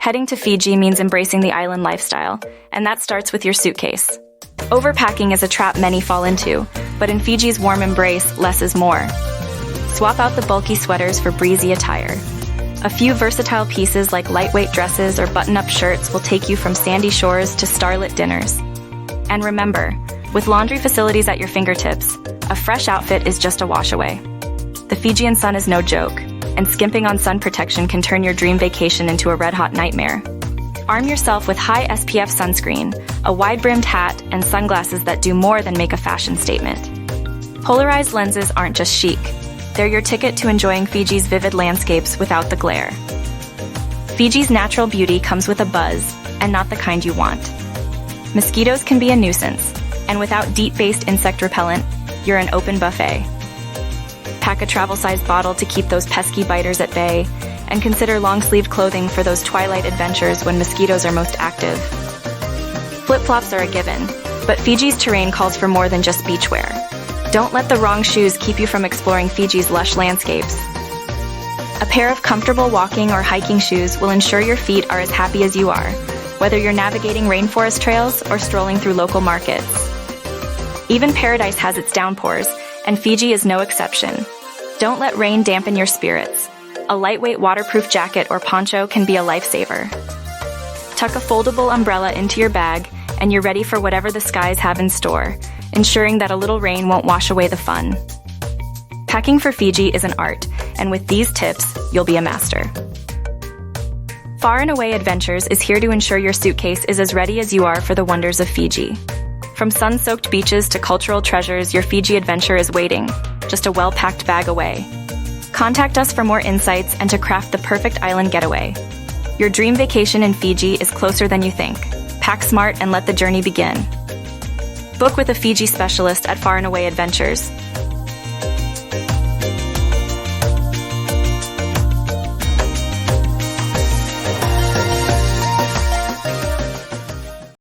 Heading to Fiji means embracing the island lifestyle, and that starts with your suitcase. Overpacking is a trap many fall into, but in Fiji's warm embrace, less is more. Swap out the bulky sweaters for breezy attire. A few versatile pieces like lightweight dresses or button-up shirts will take you from sandy shores to starlit dinners. And remember, with laundry facilities at your fingertips, a fresh outfit is just a wash away. The Fijian sun is no joke, and skimping on sun protection can turn your dream vacation into a red-hot nightmare. Arm yourself with high SPF sunscreen, a wide-brimmed hat, and sunglasses that do more than make a fashion statement. Polarized lenses aren't just chic. They're your ticket to enjoying Fiji's vivid landscapes without the glare. Fiji's natural beauty comes with a buzz, and not the kind you want. Mosquitoes can be a nuisance, and without DEET-based insect repellent, you're an open buffet. Pack a travel-sized bottle to keep those pesky biters at bay, and consider long-sleeved clothing for those twilight adventures when mosquitoes are most active. Flip-flops are a given, but Fiji's terrain calls for more than just beachwear. Don't let the wrong shoes keep you from exploring Fiji's lush landscapes. A pair of comfortable walking or hiking shoes will ensure your feet are as happy as you are, whether you're navigating rainforest trails or strolling through local markets. Even paradise has its downpours, and Fiji is no exception. Don't let rain dampen your spirits. A lightweight waterproof jacket or poncho can be a lifesaver. Tuck a foldable umbrella into your bag, and you're ready for whatever the skies have in store, ensuring that a little rain won't wash away the fun. Packing for Fiji is an art, and with these tips, you'll be a master. Far and Away Adventures is here to ensure your suitcase is as ready as you are for the wonders of Fiji. From sun-soaked beaches to cultural treasures, your Fiji adventure is waiting, just a well-packed bag away. Contact us for more insights and to craft the perfect island getaway. Your dream vacation in Fiji is closer than you think. Pack smart and let the journey begin. Book with a Fiji specialist at Far and Away Adventures.